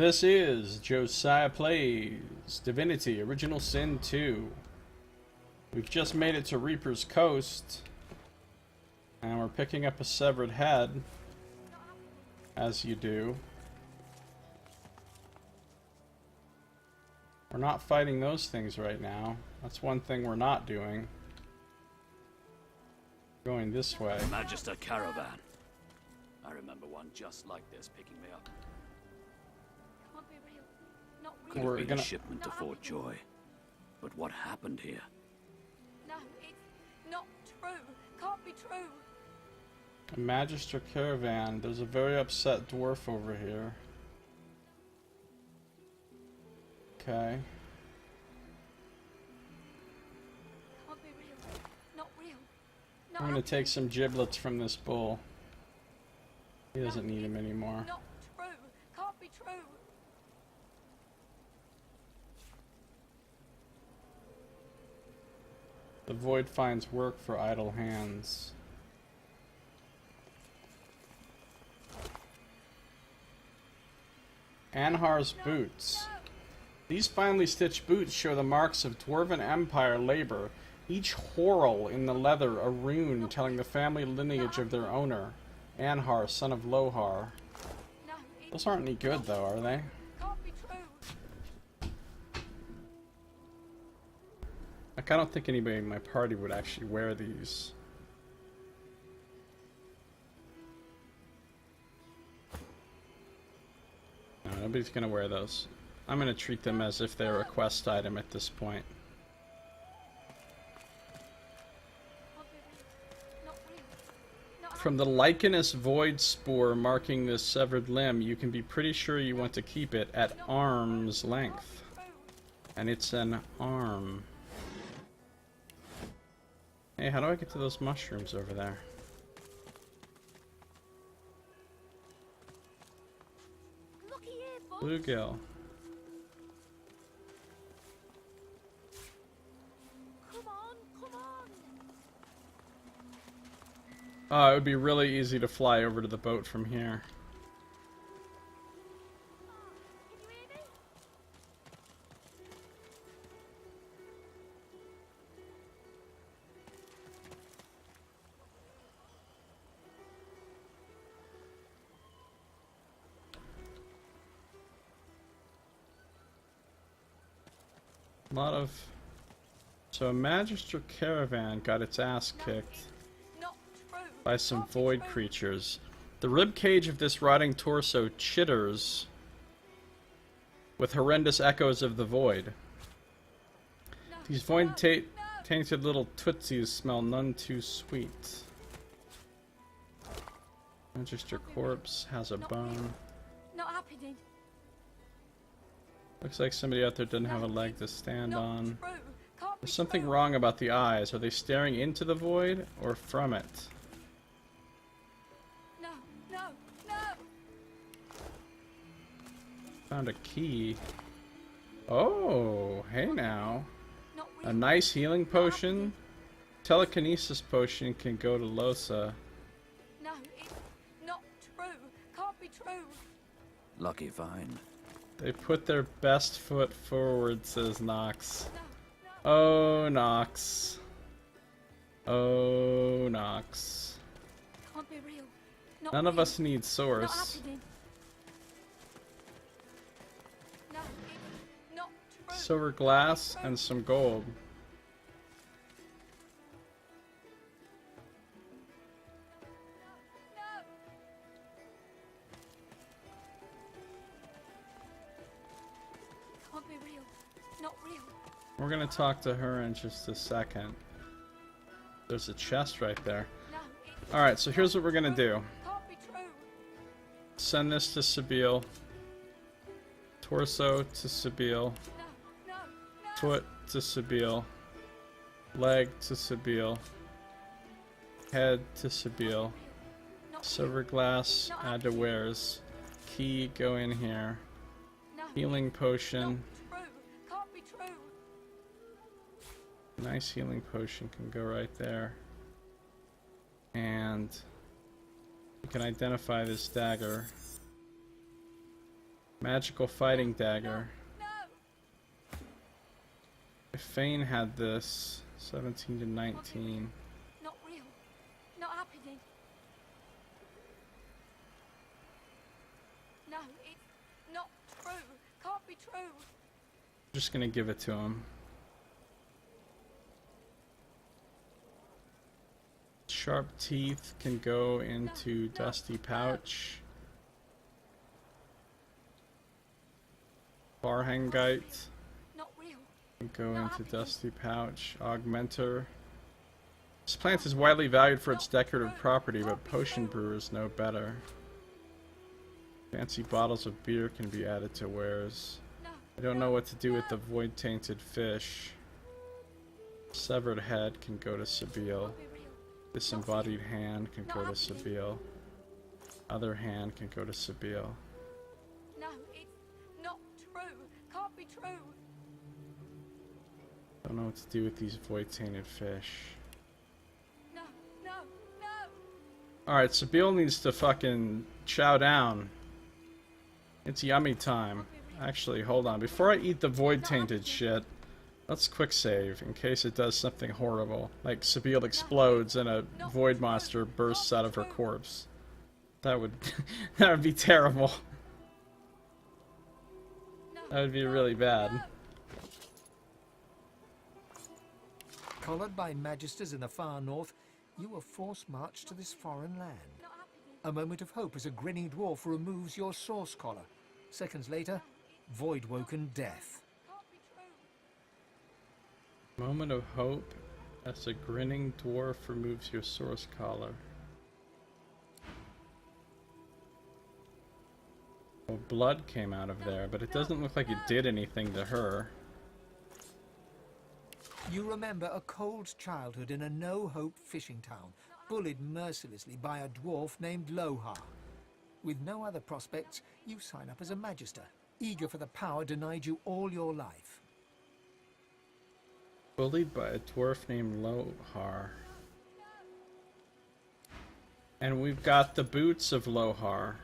This is Josiah Plays Divinity Original Sin 2. We've just made it to Reaper's Coast, and we're picking up a severed head, as you do. We're not fighting those things right now. That's one thing we're not doing. Going this way. Magister caravan. I remember one just like this picking me up. Can't be real. Not real. Could We're have been gonna- a shipment to Fort Joy. But what happened here? No, it's not true. Can't be true. A Magister caravan. There's a very upset dwarf over here. Okay. Can't be real. Not real. I'm gonna take some giblets from this bull. He doesn't need them anymore. Not true. Can't be true. The void finds work for idle hands. Anhar's boots. These finely stitched boots show the marks of Dwarven Empire labor, each whorl in the leather a rune telling the family lineage of their owner, Anhar, son of Lohar. No, it's Those aren't any good though, are they? can't be true. Like, I don't think anybody in my party would actually wear these. No, nobody's gonna wear those. I'm gonna treat them as if they're a quest item at this point. Can't be real. Not real. Not From the lichenous void spore marking this severed limb, you can be pretty sure you want to keep it at arm's length. true. And it's an arm. Hey, how do I get to those mushrooms over there? Looky here, boy. Bluegill. Come on, come on. Oh, it would be really easy to fly over to the boat from here. Can you hear me? A lot of... So a Magister caravan got its ass kicked Not true. by some Can't be void true. creatures. The rib cage of this rotting torso chitters with horrendous echoes of the void. No, These void no, tainted little tootsies smell none too sweet. Magister corpse has a bone. Not happening. Looks like somebody out there doesn't have a leg to stand Not on. true. Can't be There's something true. wrong about the eyes. Are they staring into the void or from it? No, no, no. Found a key. Oh, hey now. Not real. A nice healing potion. Telekinesis potion can go to Losa. No, it's not true. Can't be true. Lucky find. They put their best foot forward, says Nox. No, no. Oh, Nox. Oh, Nox. Can't be real. Not None of real. us need Not source. happening. No, it's not true. Silver glass and some gold. No. Can't be real. Not real. We're gonna talk to her in just a second. There's a chest right there. No, it's Alright, so here's what we're gonna do. can't be true. Send this to Sabile. Torso to Sabile. No, no, no. Foot to Sabile. Leg to Sabile. Head to Sabile. Not Silver glass, add to wares. Key, go in here. no, Healing not potion. true. Can't be true. Nice healing potion can go right there. And you can identify this dagger. Magical fighting dagger. No! If Fane had this, 17 to 19. Not real. Not happening. No, it's not true. Can't be true. I'm just gonna give it to him. Sharp teeth can go into dusty pouch. Barhangite Not real. can go into dusty pouch. Augmenter. This plant is widely valued for its decorative property, but potion brewers know better. Fancy bottles of beer can be added to wares. I don't know what to do with the void-tainted fish. Severed head can go to Sabile. Disembodied hand can go to Sabile. Other hand can go to Sabile. No, it's not true. Can't be true. Don't know what to do with these void-tainted fish. No, no, no. Alright, Sabile needs to fucking chow down. It's yummy time. Actually, hold on. Before I eat the void-tainted shit, let's quick save in case it does something horrible. Like Sabile explodes and a void monster bursts out of her corpse. That would that would be terrible. That would be really bad. Collared by magisters in the far north, you were forced marched to this foreign land. A moment of hope as a grinning dwarf removes your source collar. Seconds later, void-woken death. Moment of hope as a grinning dwarf removes your source collar. Well, blood came out of there, but it doesn't look like it did anything to her. You remember a cold childhood in a no-hope fishing town, bullied mercilessly by a dwarf named Lohar. With no other prospects, you sign up as a magister, eager for the power denied you all your life. Bullied by a dwarf named Lohar. And we've got the boots of Lohar.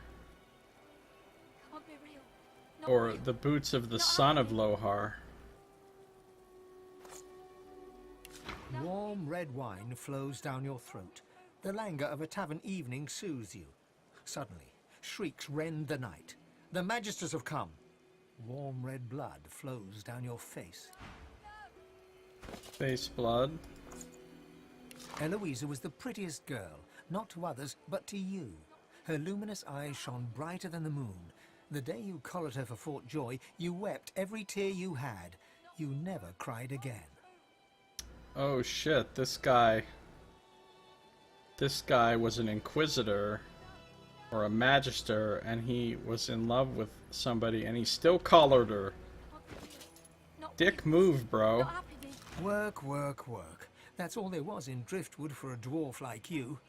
Can't be real. Not Or real. the boots of the son of Lohar. Warm red wine flows down your throat. The languor of a tavern evening soothes you. Suddenly, shrieks rend the night. The magisters have come. Warm red blood flows down your face. Face blood. Eloisa was the prettiest girl, not to others, but to you. Her luminous eyes shone brighter than the moon. The day you collared her for Fort Joy, you wept every tear you had. You never cried again. Oh shit, this guy was an inquisitor or a magister, and he was in love with somebody and he still collared her. Not Dick real. move, bro. Not happening. Work, work, work. That's all there was in Driftwood for a dwarf like you.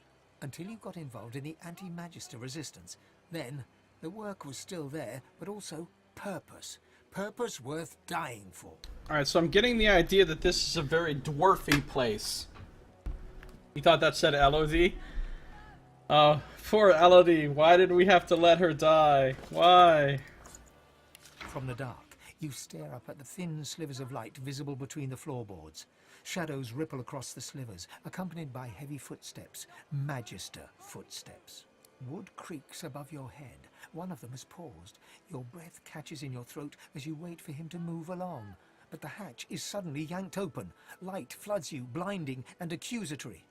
Until you got involved in the anti-magister resistance. Then, the work was still there, but also purpose. Purpose worth dying for. Alright, so I'm getting the idea that this is a very dwarfy place. You thought that said Elodie? Oh, poor Elodie. Why did we have to let her die? Why? From the dark, you stare up at the thin slivers of light visible between the floorboards. Shadows ripple across the slivers, accompanied by heavy footsteps. Magister footsteps. Wood creaks above your head. One of them has paused. Your breath catches in your throat as you wait for him to move along. But the hatch is suddenly yanked open. Light floods you, blinding and accusatory.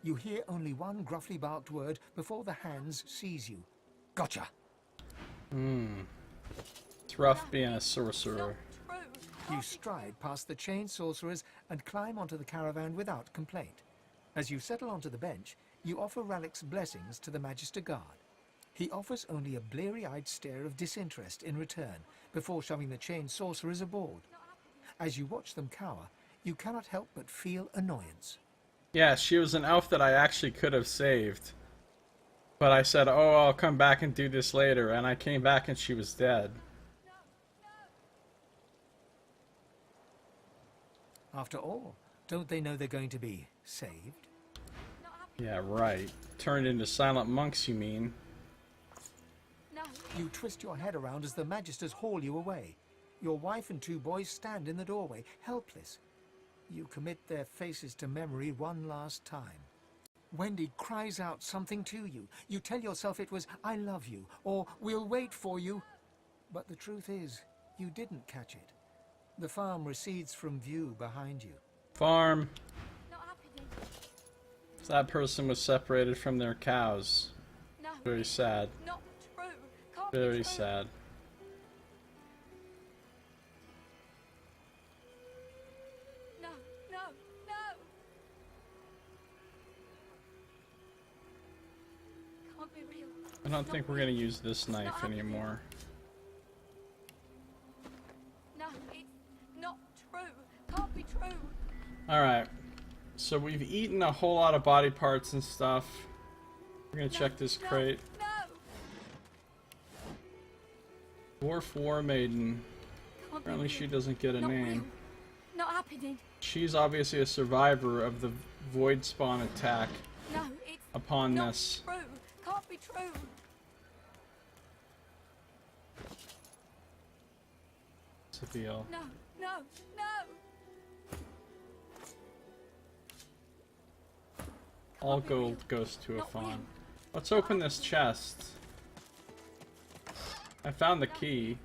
You hear only one gruffly barked word before the hands seize you. Gotcha! It's rough being a sorcerer. True. You stride past the chained sorcerers and climb onto the caravan without complaint. As you settle onto the bench, you offer Ralik's blessings to the Magister Guard. He offers only a bleary-eyed stare of disinterest in return, before shoving the chained sorcerers aboard. As you watch them cower, you cannot help but feel annoyance. Yeah, she was an elf that I actually could have saved. But I said, oh, I'll come back and do this later, and I came back and she was dead. After all, don't they know they're going to be saved? Yeah, right. Turned into silent monks, you mean? No. You twist your head around as the Magisters haul you away. Your wife and 2 boys stand in the doorway, helpless. You commit their faces to memory one last time. Wendy cries out something to you. You tell yourself it was, "I love you," or "We'll wait for you." But the truth is, you didn't catch it. The farm recedes from view behind you. Farm. Not happening. That person was separated from their cows. No. Very sad. Not true. Can't be Very true. sad. No, no, no. Can't be real. I don't think we're gonna use this knife anymore. No, it's not true. Can't be true. Alright. So we've eaten a whole lot of body parts and stuff. We're gonna check this crate. No. Dwarf War Maiden. Can't be Apparently real. she doesn't get a Not name. real. Not happening. She's obviously a survivor of the Void Spawn attack No, it's upon not this. true. Can't be true. Seville. No, no, no. All Can't be real. gold goes to a Not real. fawn. Let's open this chest. I found the key.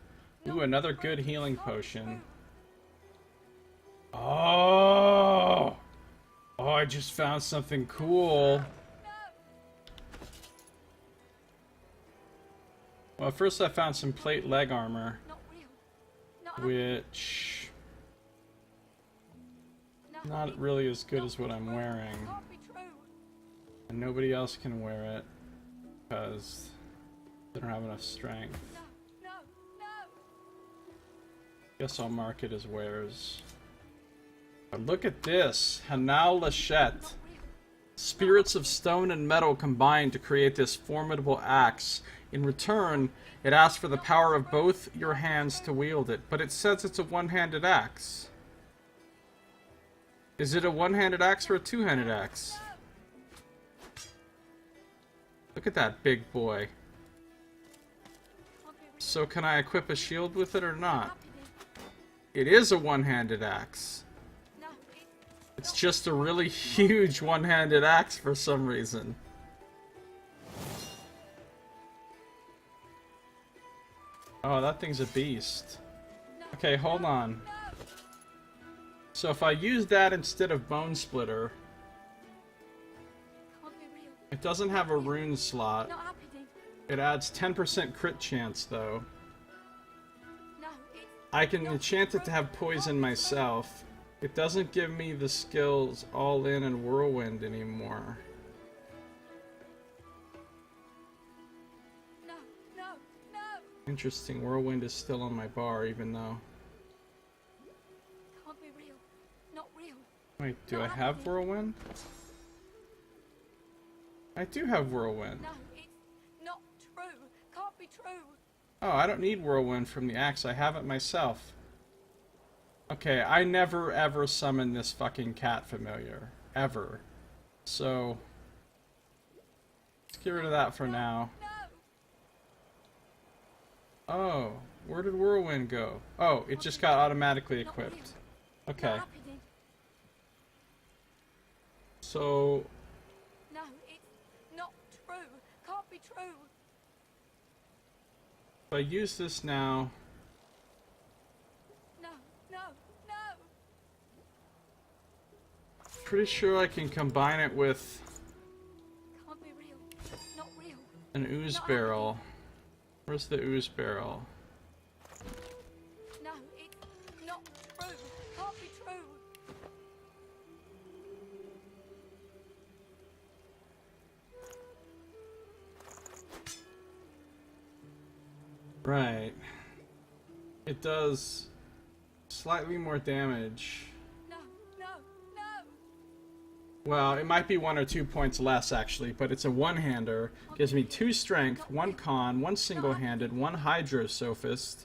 Ooh, another good healing potion. Oh! Oh, I just found something cool. Well, first I found some plate leg armor, Not real. Not happening. which No, not it's really as good not as what I'm true. wearing. Can't be true. And nobody else can wear it because they don't have enough strength. No, no, no. Guess I'll mark it as wares. But look at this. Hanau Lachette. Not real. Spirits of stone and metal combine to create this formidable axe. In return, it asks for the power of both your hands to wield it, but it says it's a one-handed axe. Is it a one-handed axe or a two-handed axe? Look at that big boy. Can't be real. So can I equip a shield with it or not? Happening. It is a one-handed axe. No, It's just a really huge one-handed axe for some reason. Oh, that thing's a beast. no. Okay, hold on. No. So if I use that instead of Bone Splitter, Can't be real. it doesn't have a rune slot. Not happening. It adds 10% crit chance though. No, it's I can enchant it to have poison myself. It doesn't give me the skills All In and Whirlwind anymore. no, no, no. Interesting, Whirlwind is still on my bar even though... Can't be real. Not real. Wait, do I have Whirlwind? I do have Whirlwind. No, it's not true. Can't be true. Oh, I don't need Whirlwind from the axe. I have it myself. Okay, I never ever summon this fucking cat familiar. Ever. So... let's get rid of that for now. No. Oh, where did Whirlwind go? Oh, it just got automatically equipped. Okay, Not happening. so... No, it's not true. Can't be true. if I use this now... No, no, no. pretty sure I can combine it with Can't be real. Not real. an ooze barrel. Where's the ooze barrel? No, it's not true. Can't be true. Right. It does slightly more damage. No, no, no. Well, it might be 1 or 2 points less actually, but it's a one-hander. Gives me 2 strength, 1 con, 1 single-handed, 1 hydrosophist,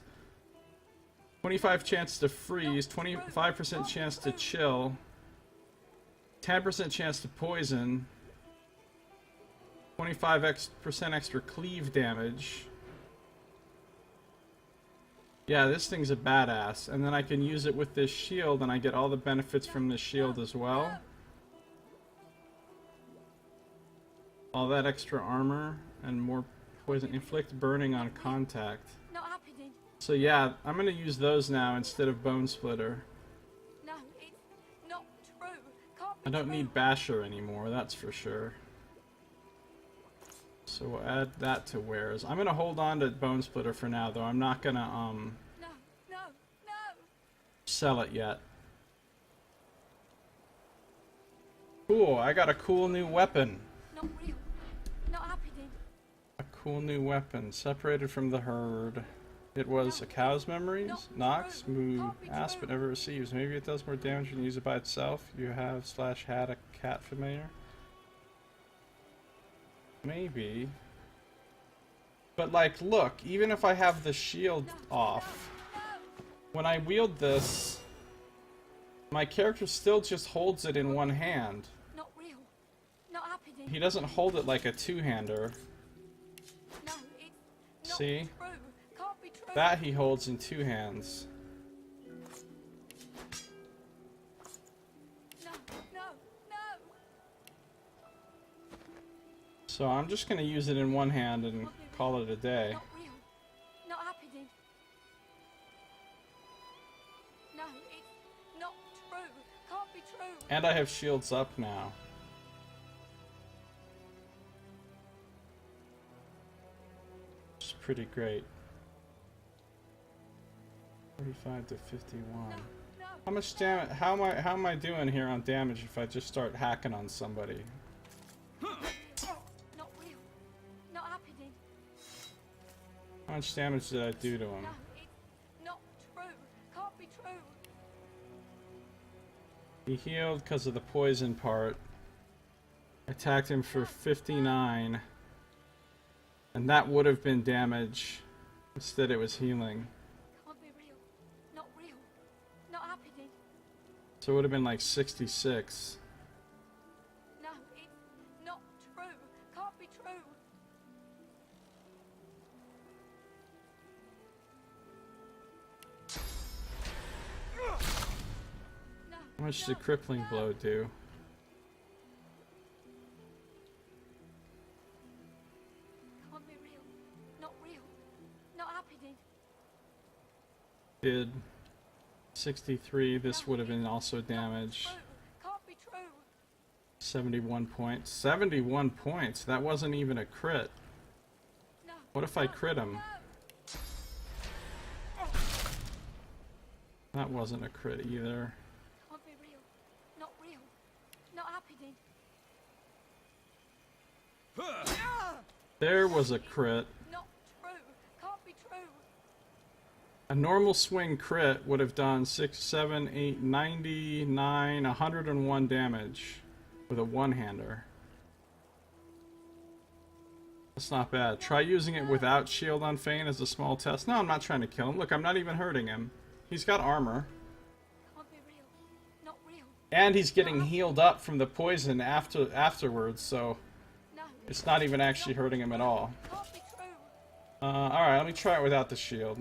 25 chance to freeze, 25% chance to chill, 10% chance to poison, 25% extra cleave damage, Yeah, this thing's a badass. And then I can use it with this shield, and I get all the benefits from this shield as well. All that extra armor and more poison. Inflict burning on contact. Not happening. So yeah, I'm gonna use those now instead of Bone Splitter. No, it's not true. Can't be I don't true. need Basher anymore, that's for sure. So we'll add that to wares. I'm gonna hold on to Bone Splitter for now, though. I'm not gonna No, no, no. sell it yet. Cool, I got a cool new weapon. Not real. Not happening. A cool new weapon, separated from the herd. It was a cow's memories? Knocks, moo, asp, but never receives. Maybe it does more damage when you use it by itself. You have / had a cat familiar. Maybe. But like, look, even if I have the shield off, when I wield this, my character still just holds it in one hand. Not real. Not happening. He doesn't hold it like a two-hander. No, it's not See? true. Can't be true. That he holds in two hands. No, no, no. So I'm just gonna use it in one hand and call it a day. Not real. Not happening. No, it's not true. Can't be true. And I have shields up now. Which is pretty great. 45 to 51. No, How much damage? How am I doing here on damage if I just start hacking on somebody? not real. Not happening. How much damage did I do to him? No, it's not true. Can't be true. He healed because of the poison part. Attacked him for 59. And that would have been damage. Instead it was healing. Can't be real. Not real. Not happening. So it would have been like 66. No, it's not true. Can't be true. No. How much no, did crippling no. blow do? Can't be real. Not real. Not happening. Did 63. This would have been also damage. True. Can't be true. 71 points. 71 points. That wasn't even a crit. No. What if I no, crit him? no. That wasn't a crit either. Can't be real. Not real. Not happening. There was a crit. Not true. Can't be true. A normal swing crit would have done 6, 7, 8, 99, 101 damage with a one-hander. That's not bad. Try using it without shield on Fane as a small test. No, I'm not trying to kill him. Look, I'm not even hurting him. He's got armor. Can't be real. Not real. And he's getting healed up from the poison afterwards, so No. it's not even actually hurting him at all. Can't be true. Alright, let me try it without the shield.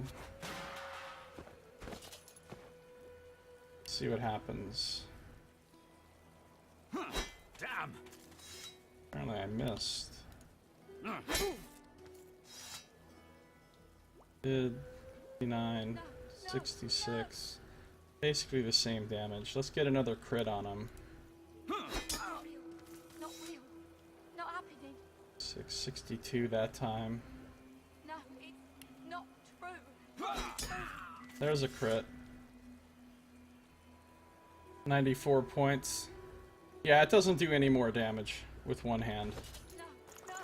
See what happens. Damn! Apparently I missed. Did 59, 66. Basically the same damage. Let's get another crit on him. Not real. Not real. Not happening. 662 that time. No, it's not true. Can't be true. There's a crit. 94 points. Yeah, it doesn't do any more damage with one hand. No, no, no.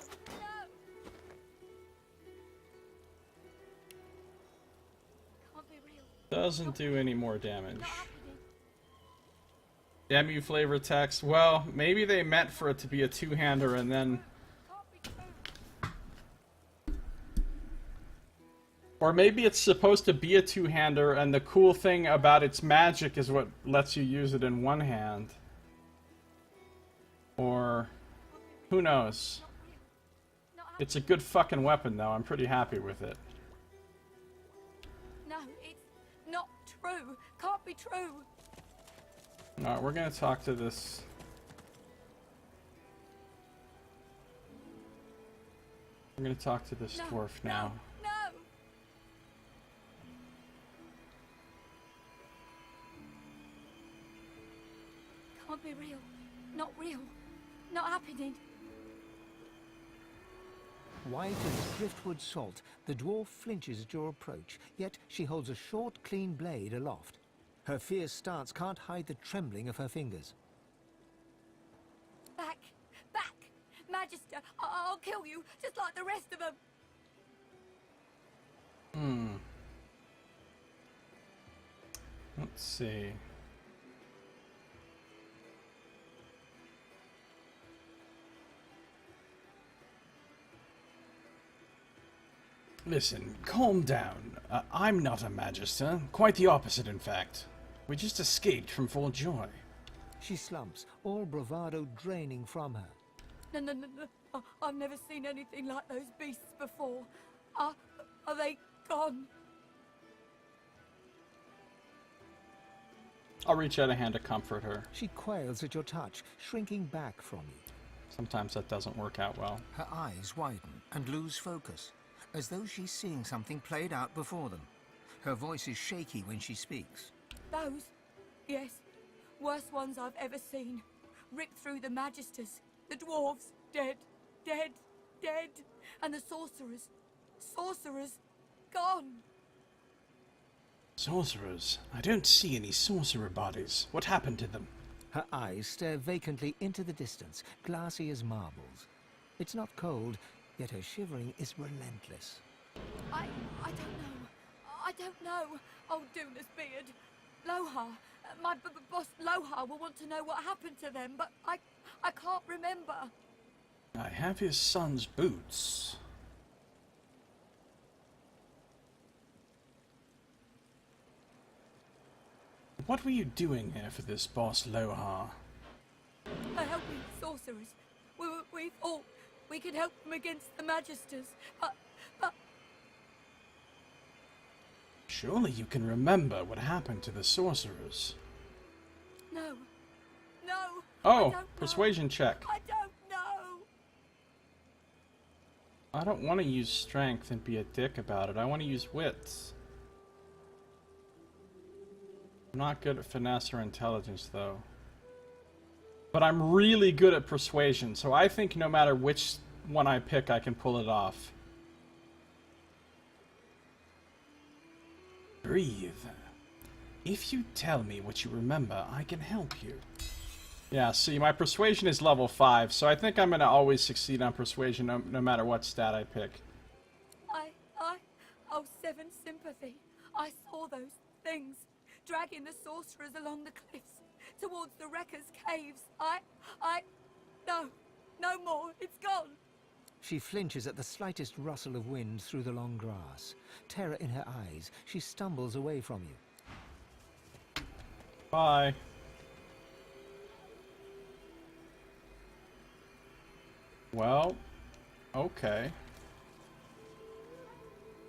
Can't be real. Doesn't do any more damage. Not happening. Demu flavor text. Well, maybe they meant for it to be a two-hander and then... Can't be true. Or maybe it's supposed to be a two-hander and the cool thing about its magic is what lets you use it in one hand. Or... who knows? Not real. Not It's a good fucking weapon though, I'm pretty happy with it. No, not true. Can't be true. Alright, we're gonna talk to this. We're gonna talk to this dwarf now. No. Can't be real. Not real. Not happening. White as driftwood salt, the dwarf flinches at your approach, yet she holds a short, clean blade aloft. Her fierce stance can't hide the trembling of her fingers. Back. Magister, I'll kill you, just like the rest of them. Let's see. Listen, calm down. I'm not a Magister. Quite the opposite, in fact. We just escaped from Fort Joy. She slumps, all bravado draining from her. No. I've never seen anything like those beasts before. Are they gone? I'll reach out a hand to comfort her. She quails at your touch, shrinking back from you. Sometimes that doesn't work out well. Her eyes widen and lose focus, as though she's seeing something played out before them. Her voice is shaky when she speaks. Those? Yes. Worst ones I've ever seen. Ripped through the Magisters. The dwarves. Dead. And the sorcerers. Gone. Sorcerers? I don't see any sorcerer bodies. What happened to them? Her eyes stare vacantly into the distance, glassy as marbles. It's not cold, yet her shivering is relentless. I don't know. Old Duna's beard. Lohar. My boss Lohar will want to know what happened to them, but I can't remember. I have his son's boots. What were you doing here for this boss Lohar? Helping sorcerers. We thought we could help them against the Magisters, but... Surely you can remember what happened to the sorcerers. No. Oh, I don't persuasion check. I don't know. I don't want to use strength and be a dick about it. I want to use wits. I'm not good at finesse or intelligence, though. But I'm really good at persuasion, so I think no matter which one I pick, I can pull it off. Breathe. If you tell me what you remember, I can help you. Yeah, see, my persuasion is level 5, so I think I'm going to always succeed on persuasion no matter what stat I pick. Oh, 7 sympathy. I saw those things, dragging the sorcerers along the cliffs, towards the Wrecker's caves. No more, it's gone. She flinches at the slightest rustle of wind through the long grass. Terror in her eyes, she stumbles away from you. Bye. Well, okay.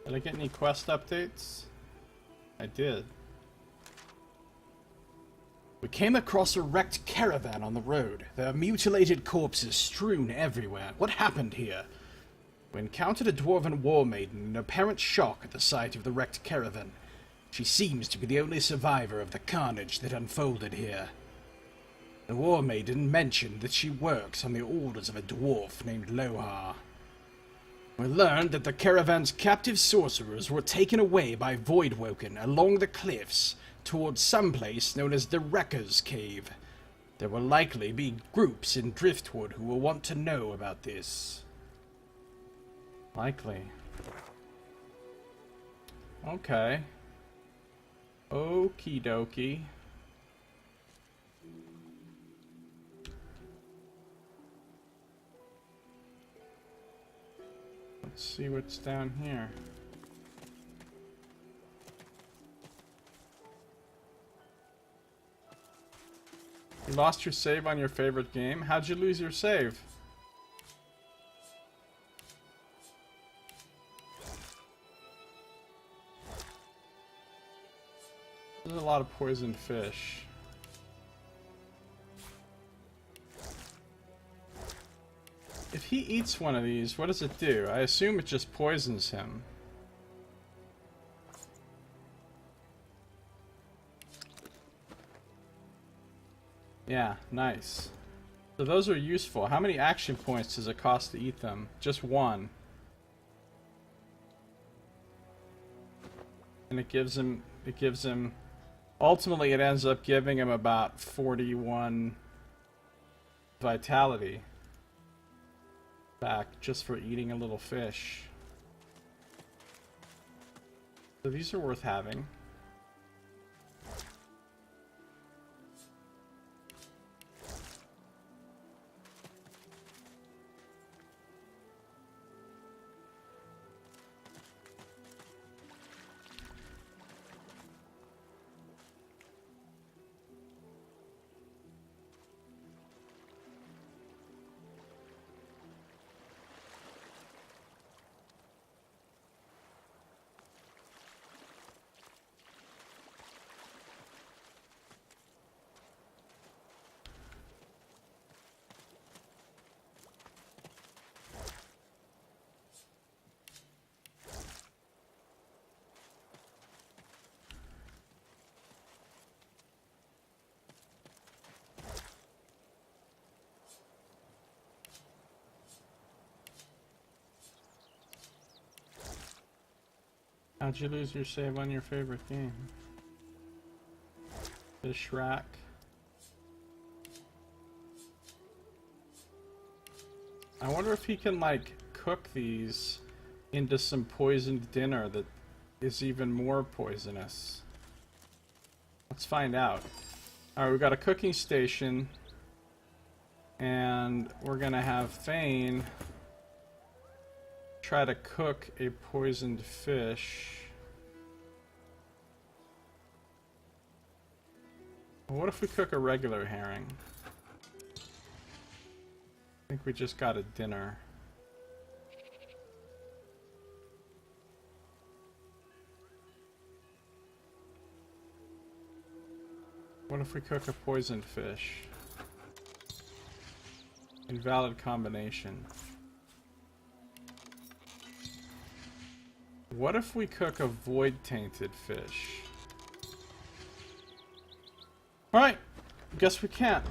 Did I get any quest updates? I did. We came across a wrecked caravan on the road. There are mutilated corpses strewn everywhere. What happened here? We encountered a dwarven war maiden in apparent shock at the sight of the wrecked caravan. She seems to be the only survivor of the carnage that unfolded here. The war maiden mentioned that she works on the orders of a dwarf named Lohar. We learned that the caravan's captive sorcerers were taken away by Voidwoken along the cliffs towards some place known as the Wrecker's Cave. There will likely be groups in Driftwood who will want to know about this. Likely. Okay. Okie dokie. Let's see what's down here. You lost your save on your favorite game? How'd you lose your save? There's a lot of poisoned fish. If he eats one of these, what does it do? I assume it just poisons him. Yeah, nice. So those are useful. How many action points does it cost to eat them? Just one. And it gives him, ultimately it ends up giving him about 41 vitality back just for eating a little fish. So these are worth having. How'd you lose your save on your favorite game? The Shrek. I wonder if he can, like, cook these into some poisoned dinner that is even more poisonous. Let's find out. Alright, we've got a cooking station. And we're gonna have Thane try to cook a poisoned fish. What if we cook a regular herring? I think we just got a dinner. What if we cook a poisoned fish? Invalid combination. What if we cook a void-tainted fish? Alright, guess we can't.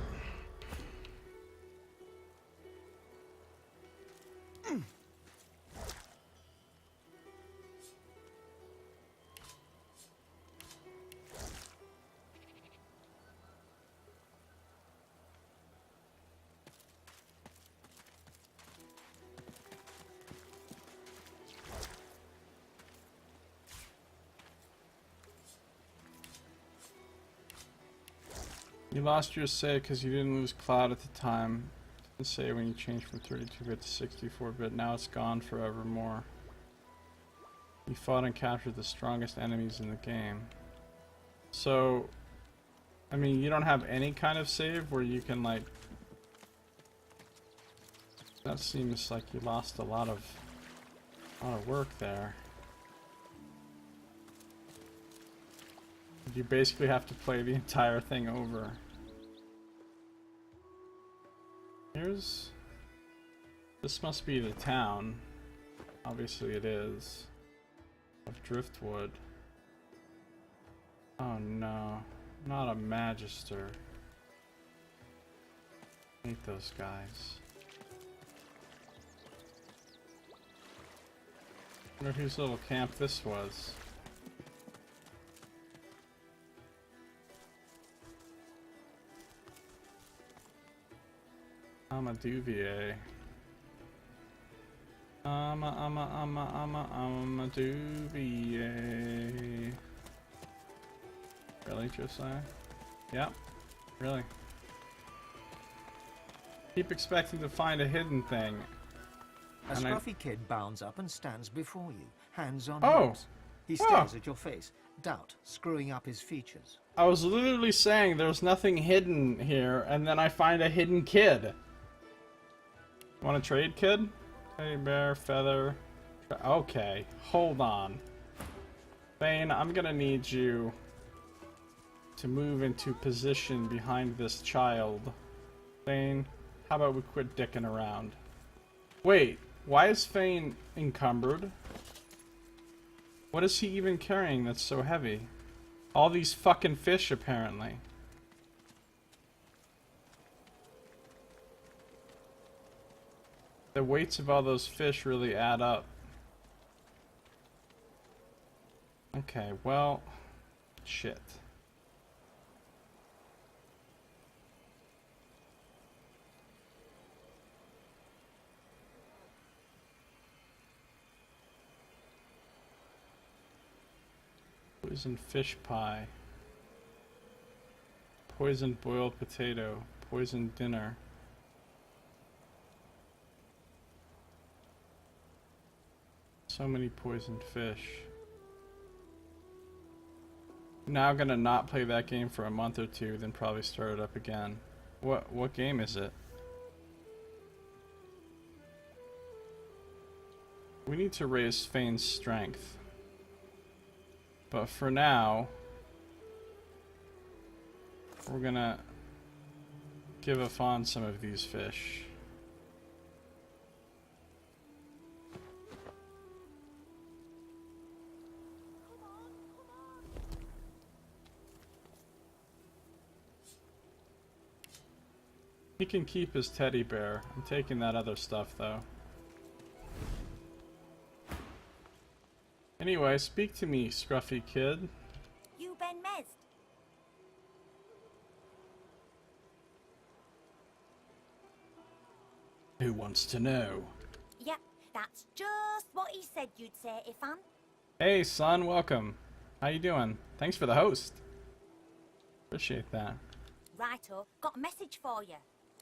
You lost your save because you didn't lose Cloud at the time. It didn't say when you changed from 32-bit to 64-bit. Now it's gone forevermore. You fought and captured the strongest enemies in the game. So, I mean, you don't have any kind of save where you can, like... That seems like you lost a lot of work there. You basically have to play the entire thing over. This must be the town. Obviously it is. Of Driftwood. Oh no. Not a Magister. I hate those guys. I wonder whose little camp this was. I'm a Duvier. I'm a Duvier. Really, Josiah? Yep. Really. Keep expecting to find a hidden thing. A scruffy kid bounds up and stands before you, hands on Oh. hips. He stares at your face, doubt screwing up his features. I was literally saying there's nothing hidden here, and then I find a hidden kid. Want to trade, kid? Teddy bear, feather. Okay, hold on. Thane, I'm gonna need you to move into position behind this child. Thane, how about we quit dicking around? Wait, why is Thane encumbered? What is he even carrying that's so heavy? All these fucking fish, apparently. The weights of all those fish really add up. Okay, well, shit. Poisoned fish pie. Poisoned boiled potato. Poisoned dinner. So many poisoned fish. Now I'm gonna not play that game for a month or two, then probably start it up again. What game is it? We need to raise Fane's strength. But for now, we're gonna give a fawn some of these fish. He can keep his teddy bear. I'm taking that other stuff though. Anyway, speak to me, scruffy kid. You Ben Mez? Who wants to know? Yep, that's just what he said you'd say, Ifan. Hey son, welcome. How you doing? Thanks for the host. Appreciate that. Righto, got a message for you.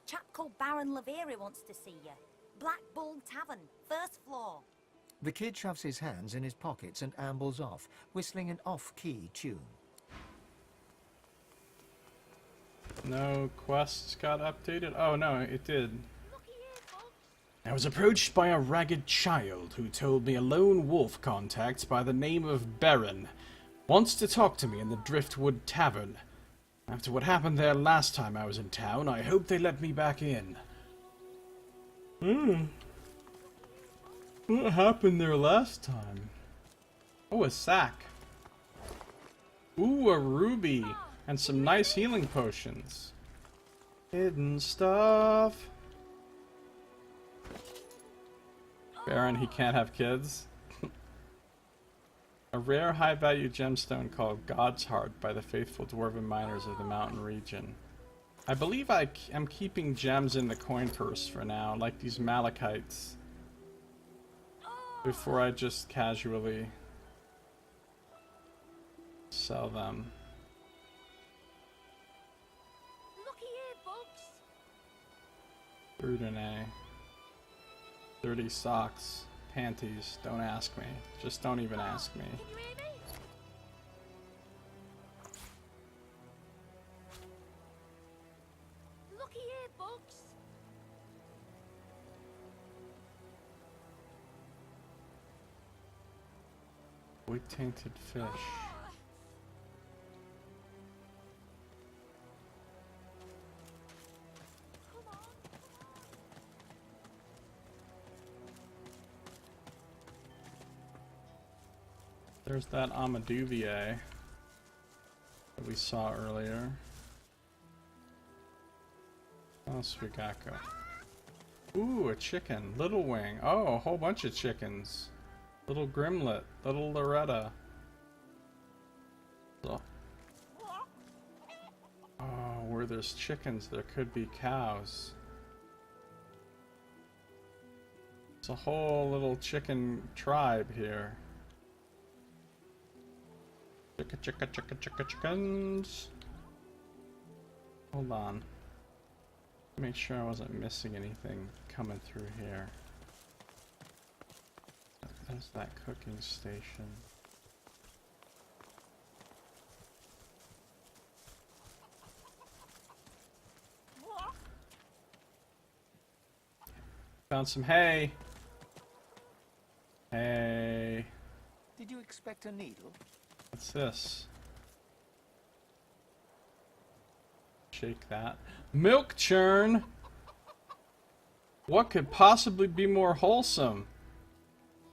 Chap called Baron Laveri wants to see you. Black Bull Tavern, first floor. The kid shoves his hands in his pockets and ambles off, whistling an off-key tune. No quests got updated? Oh no, it did. I was approached by a ragged child who told me a lone wolf contact by the name of Baron wants to talk to me in the Driftwood Tavern. After what happened there last time I was in town, I hope they let me back in. What happened there last time? Oh, a sack. Ooh, a ruby. And some nice healing potions. Hidden stuff. Baron, he can't have kids. A rare high-value gemstone called God's Heart by the faithful dwarven miners of the mountain region. I believe I am keeping gems in the coin purse for now, like these malachites. Before I just casually sell them. Looky here, Bugs. Brudine. Dirty socks. Panties. Don't ask me. Just don't even ask me. Can you hear me? Looky here, Bugs. Wood tainted fish. There's that Amaduvier that we saw earlier. Oh, Swigako. Ooh, a chicken. Little Wing. Oh, a whole bunch of chickens. Little Grimlet. Little Loretta. Oh, where there's chickens, there could be cows. It's a whole little chicken tribe here. Chickens. Hold on. Make sure I wasn't missing anything coming through here. There's that cooking station. Found some hay. Hey. Did you expect a needle? What's this? shake that. Milk churn! What could possibly be more wholesome?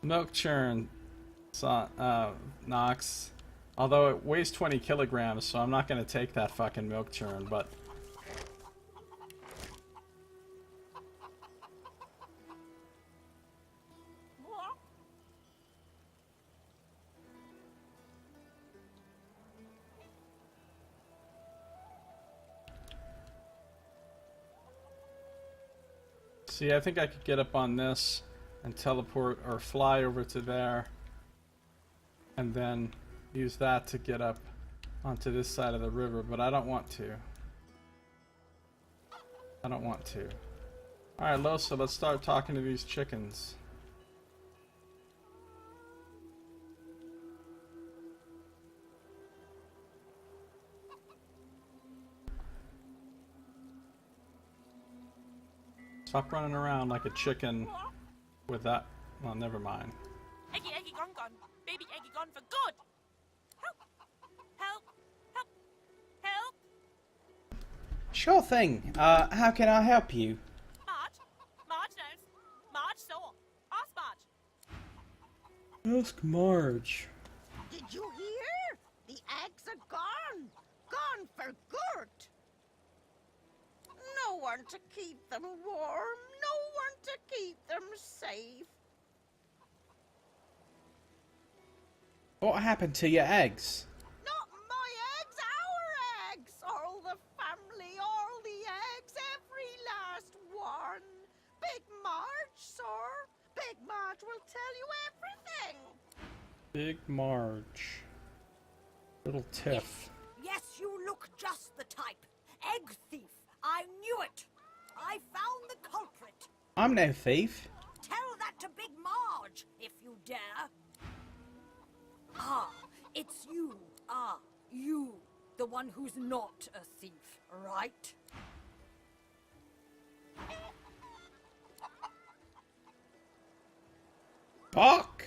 Milk churn, Nox. Although it weighs 20 kilograms, so I'm not going to take that fucking milk churn, but... See, I think I could get up on this and teleport or fly over to there and then use that to get up onto this side of the river, but I don't want to. I don't want to. Alright, Losa, let's start talking to these chickens. Stop running around like a chicken with that. Well, never mind. Eggy, Eggy, gone. Baby Eggy gone for good. Help! Help! Help! Help! Sure thing. How can I help you? Marge? Marge knows. Marge saw. Ask Marge. Ask Marge. Did you hear? The eggs are gone. Gone for good. No one to keep them warm. No one to keep them safe. What happened to your eggs? Not my eggs, our eggs. All the family, all the eggs, every last one. Big Marge, sir. Big Marge will tell you everything. Big Marge. Little Tiff. Yes, you look just the type. Egg thief. I knew it. I found the culprit. I'm no thief. Tell that to Big Marge, if you dare. Ah, it's you. Ah, you. The one who's not a thief, right? Fuck!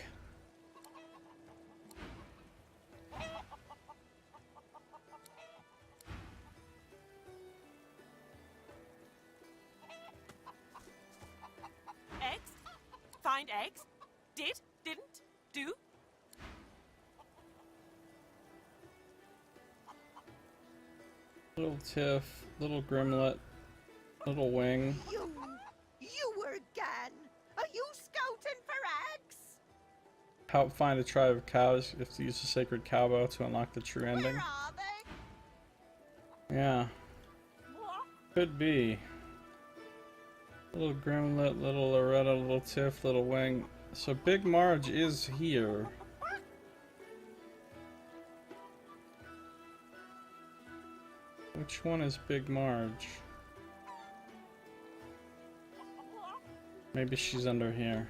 Eggs? Find eggs? Did? Didn't? Do? Little Tiff, little Grimlet, little Wing. You were again. Are you scouting for eggs? Help find a tribe of cows. You have to use the sacred cowbell to unlock the true ending. Where are they? Yeah. Could be. Little Grimlet, little Loretta, little Tiff, little Wing. So Big Marge is here. Which one is Big Marge? Maybe she's under here.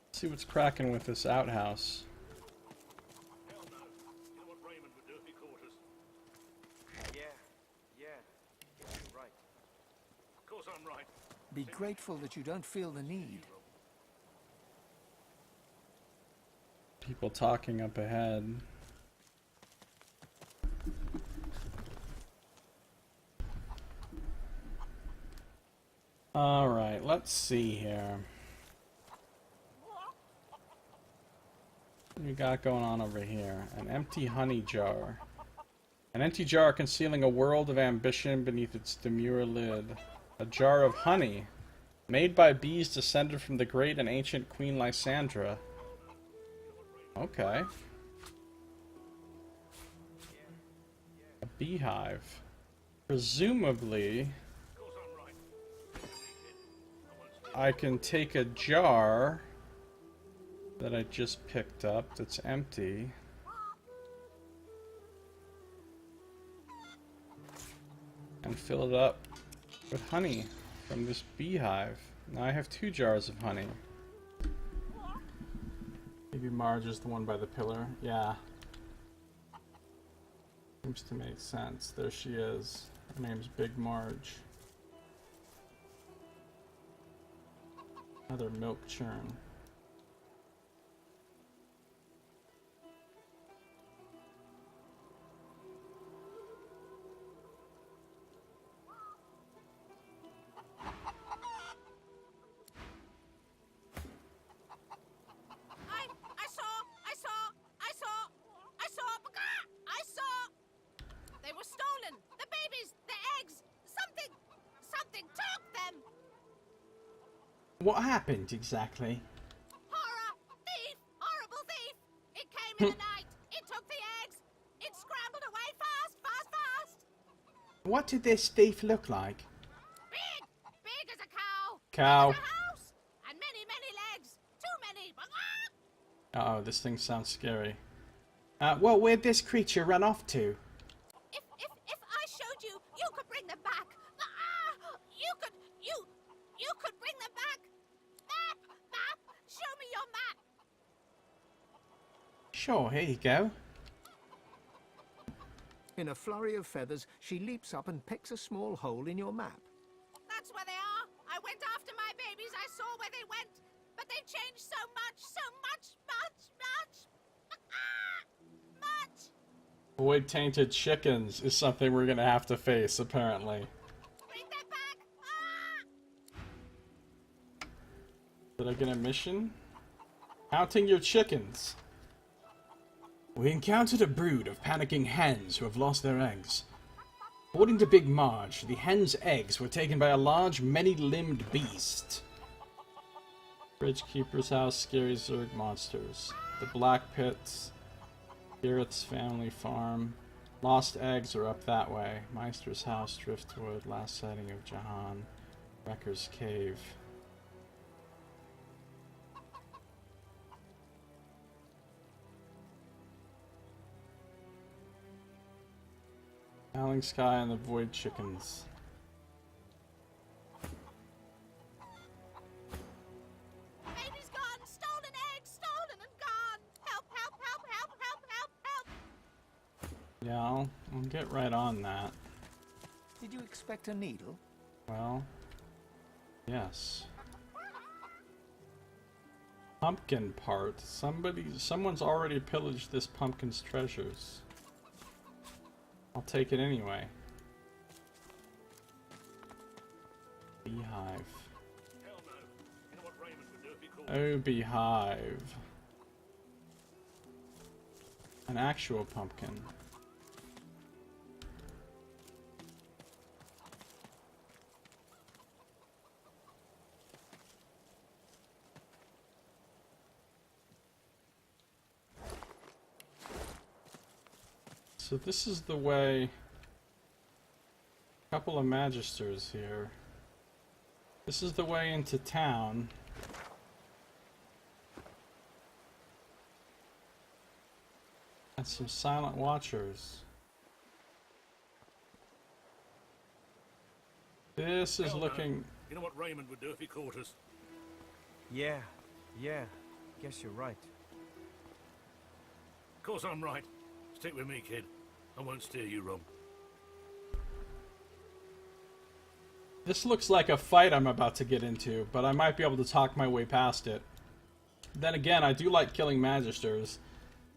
Let's see what's cracking with this outhouse. Hell no. You know what Raymond would do if he caught us? Yeah, you're right. Of course I'm right. Be grateful that you don't feel the need. People talking up ahead. Alright, let's see here. What we got going on over here? An empty honey jar. An empty jar concealing a world of ambition beneath its demure lid. A jar of honey, made by bees descended from the great and ancient Queen Lysandra. Okay. A beehive. Presumably, I can take a jar that I just picked up that's empty. And fill it up with honey from this beehive. Now I have 2 jars of honey. Maybe Marge is the one by the pillar. Yeah. Seems to make sense. There she is. Her name's Big Marge. Another milk churn. I saw! They were stolen! The babies! The eggs! Something took them! What happened exactly? Horror! Thief! Horrible thief! It came in the night! It took the eggs! It scrambled away fast! What did this thief look like? Big! Big as a cow! Cow. Big as a house! And many legs! Too many! Uh oh, this thing sounds scary. Well, where'd this creature run off to? If I showed you, you could bring them back. You could bring them back. Map, show me your map. Sure, here you go. In a flurry of feathers, she leaps up and pecks a small hole in your map. That's where they are. I went after my babies. I saw where they went, but they've changed so much. Void tainted chickens is something we're gonna have to face, apparently. Bring them back. Did I get a mission? Counting your chickens. We encountered a brood of panicking hens who have lost their eggs. According to Big Marge, the hens' eggs were taken by a large, many-limbed beast. Bridge Keeper's house, scary Zerg monsters. The Black Pits. Garrett's family farm. Lost eggs are up that way. Meister's house, Driftwood. Last sighting of Jahan. Wrecker's cave. Howling Sky and the Void Chickens. Baby's gone. Stolen eggs. Stolen and gone. Help. Yeah, I'll get right on that. Did you expect a needle? Well, yes. Pumpkin part. Someone's already pillaged this pumpkin's treasures. I'll take it anyway. Beehive. Hell no. You know what Raymond would do if he called? Oh, beehive. An actual pumpkin. So this is the way. A couple of magisters here. This is the way into town. And some silent watchers. This is Hell no. looking. You know what Raymond would do if he caught us? Yeah. Guess you're right. Of course I'm right. Stick with me, kid. I won't steer you wrong. This looks like a fight I'm about to get into, but I might be able to talk my way past it. Then again, I do like killing magisters,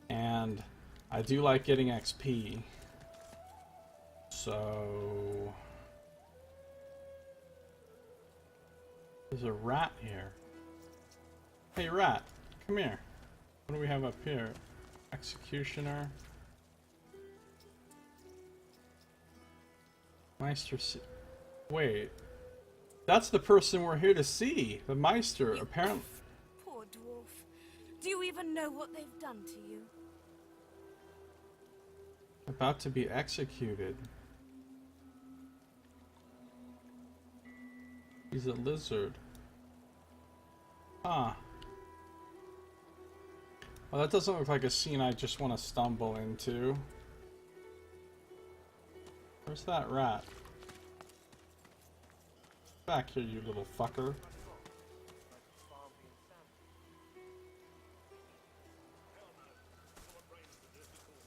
and I do like getting XP. So... there's a rat here. Hey rat, come here. What do we have up here? Executioner. Meister. Wait. That's the person we're here to see. The Meister, apparently. Poor dwarf. Do you even know what they've done to you? About to be executed. He's a lizard. Huh. Well, that doesn't look like a scene I just want to stumble into. Where's that rat? Back here, you little fucker.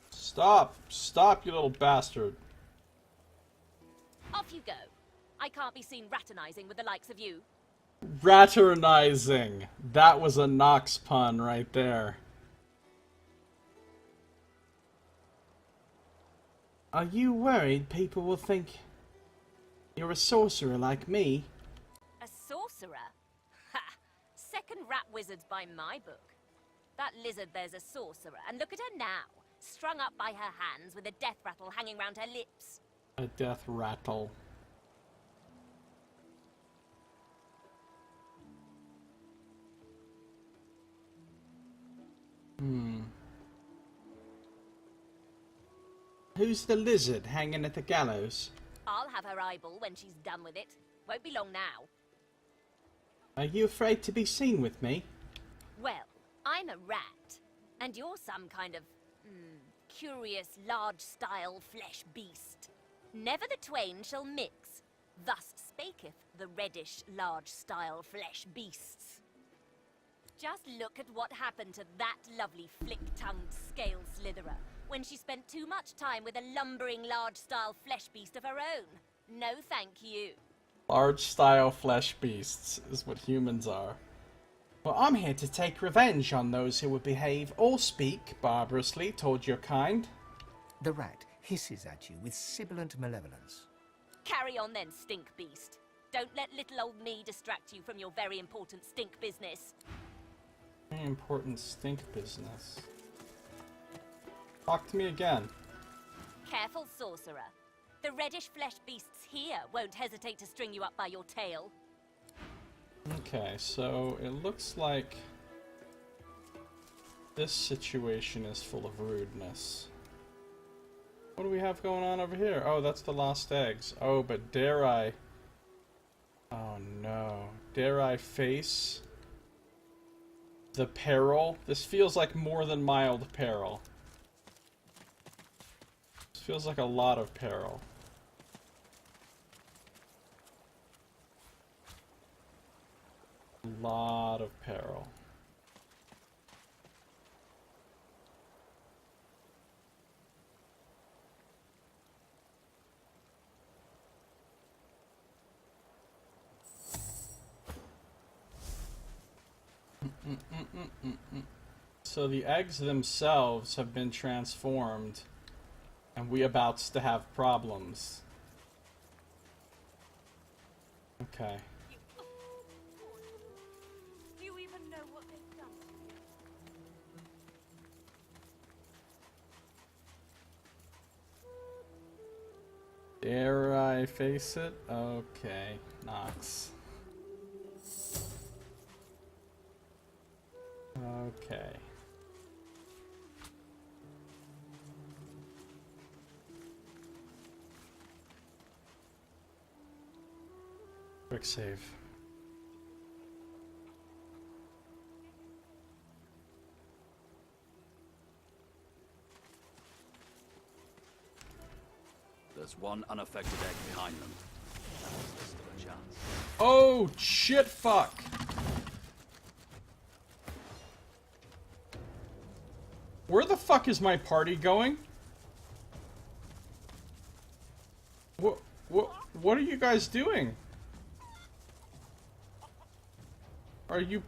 Stop! Stop, you little bastard! Off you go. I can't be seen raternizing with the likes of you. Raternizing. That was a Nox pun right there. Are you worried people will think you're a sorcerer like me? A sorcerer? Ha! Second rat wizards by my book. That lizard there's a sorcerer, and look at her now, strung up by her hands with a death rattle hanging round her lips. A death rattle. Who's the lizard hanging at the gallows? I'll have her eyeball when she's done with it. Won't be long now. Are you afraid to be seen with me? Well, I'm a rat, and you're some kind of, curious, large-style flesh beast. Never the twain shall mix. Thus spaketh the reddish, large-style flesh beasts. Just look at what happened to that lovely flick-tongued scale slitherer when she spent too much time with a lumbering, large-style flesh beast of her own. No thank you. Large-style flesh beasts is what humans are. Well, I'm here to take revenge on those who would behave or speak barbarously toward your kind. The rat hisses at you with sibilant malevolence. Carry on then, stink beast. Don't let little old me distract you from your very important stink business. Very important stink business. Talk to me again. Careful, sorcerer. The reddish flesh beasts here won't hesitate to string you up by your tail. Okay, so it looks like this situation is full of rudeness. What do we have going on over here? Oh, that's the lost eggs. Oh, but dare I... Oh no. Dare I face the peril? This feels like more than mild peril. This feels like a lot of peril. A lot of peril. So the eggs themselves have been transformed, and we abouts to have problems. Okay. Do you even know what they've done to you? Dare I face it? Okay, Nox. Okay. Quick save. There's one unaffected egg behind them. There's still a chance. Oh, shit, fuck! Where the fuck is my party going? What are you guys doing? Are you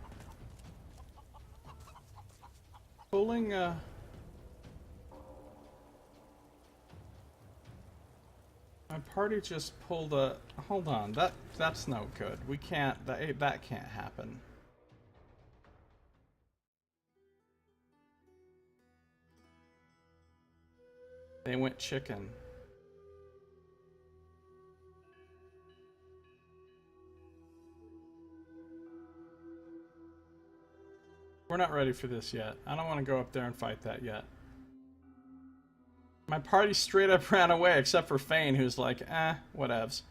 pulling a... My party just pulled a... Hold on, that's no good. We can't... That can't happen. They went chicken. We're not ready for this yet. I don't want to go up there and fight that yet. My party straight up ran away, except for Fane, who's like, whatevs.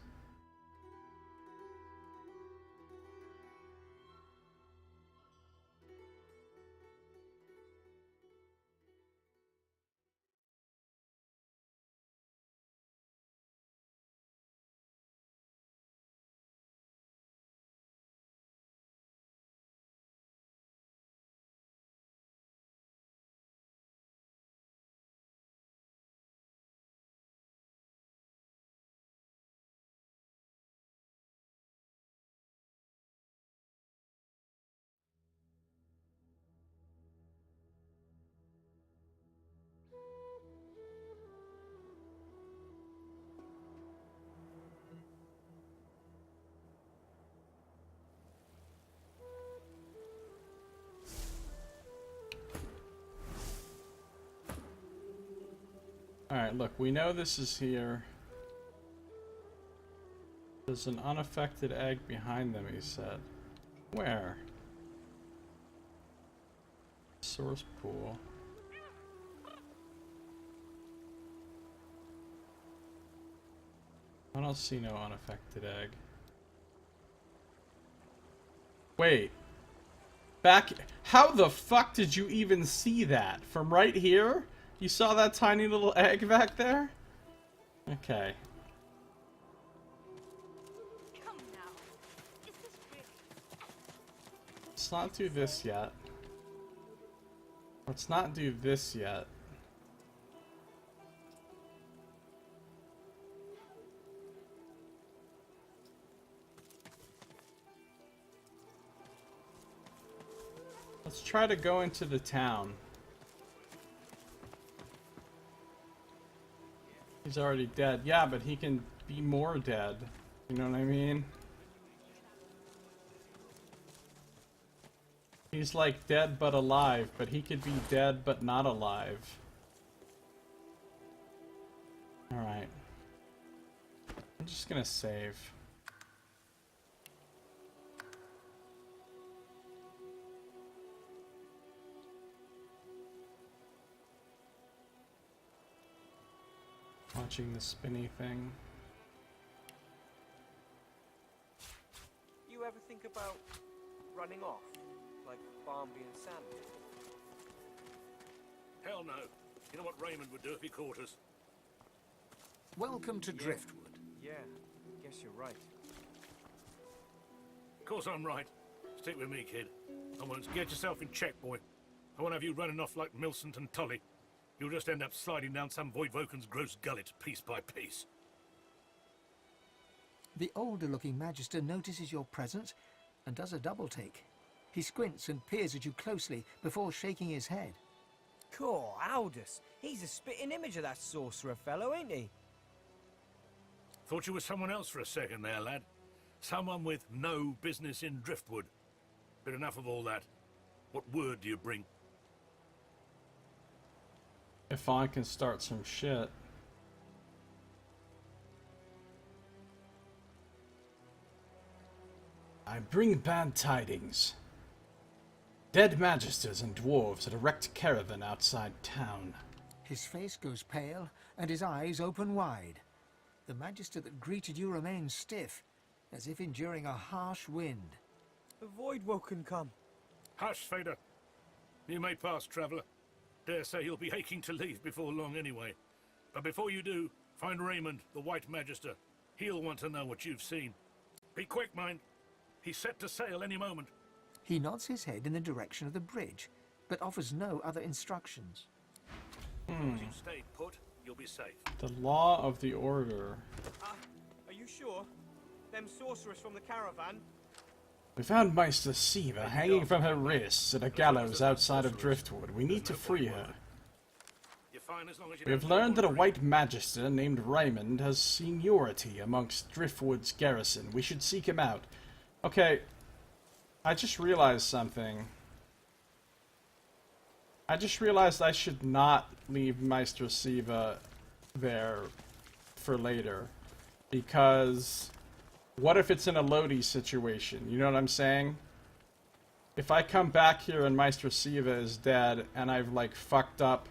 Alright, look, we know this is here. There's an unaffected egg behind them, he said. Where? Source pool. I don't see no unaffected egg. Wait. Back... How the fuck did you even see that? From right here? You saw that tiny little egg back there? Okay. Come now. Is this real? Let's not do this yet. Let's not do this yet. Let's try to go into the town. He's already dead. Yeah, but he can be more dead. You know what I mean? He's like dead but alive, but he could be dead but not alive. Alright. I'm just gonna save. Watching the spinny thing. You ever think about running off? Like Barmby and Sam? Hell no. You know what Raymond would do if he caught us? Welcome to Driftwood. Yeah, guess you're right. Of course I'm right. Stick with me, kid. I won't get yourself in check, boy. I won't have you running off like Millicent and Tully. You'll just end up sliding down some Voidvoken's gross gullet, piece by piece. The older-looking Magister notices your presence and does a double-take. He squints and peers at you closely before shaking his head. Cool, Aldous. He's a spitting image of that sorcerer fellow, ain't he? Thought you were someone else for a second there, lad. Someone with no business in Driftwood. But enough of all that. What word do you bring? If I can start some shit. I bring bad tidings. Dead magisters and dwarves at a wrecked caravan outside town. His face goes pale and his eyes open wide. The Magister that greeted you remains stiff, as if enduring a harsh wind. The Voidwoken come. Hush, Fader. You may pass, traveller. Dare say you'll be aching to leave before long anyway. But before you do, find Raymond, the White Magister. He'll want to know what you've seen. Be quick, mind. He's set to sail any moment. He nods his head in the direction of the bridge, but offers no other instructions. As long as you stay put, you'll be safe. The law of the order. Are you sure? Them sorcerers from the caravan? We found Meister Siva hanging from her wrists at a gallows outside of Driftwood. We need to free her. You're fine as long as you We have learned that a white magister named Raymond has seniority amongst Driftwood's garrison. We should seek him out. Okay, I just realized something. I just realized I should not leave Meister Siva there for later. Because what if it's in a Lodi situation? You know what I'm saying? If I come back here and Meister Siva is dead and I've like fucked up,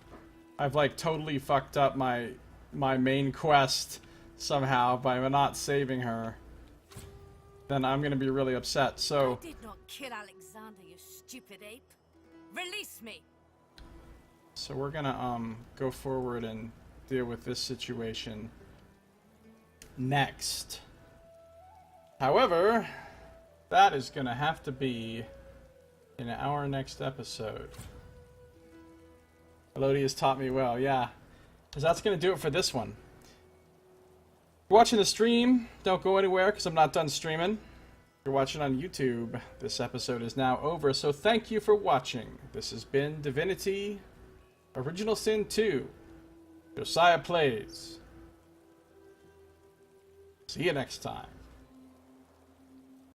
I've like totally fucked up my main quest somehow by not saving her, then I'm gonna be really upset. So I did not kill Alexander, you stupid ape. Release me. So we're gonna go forward and deal with this situation next. However, that is gonna have to be in our next episode. Elodie has taught me well, yeah. Because that's gonna do it for this one. If you're watching the stream, don't go anywhere because I'm not done streaming. If you're watching on YouTube, this episode is now over, so thank you for watching. This has been Divinity Original Sin 2. Josiah Plays. See you next time.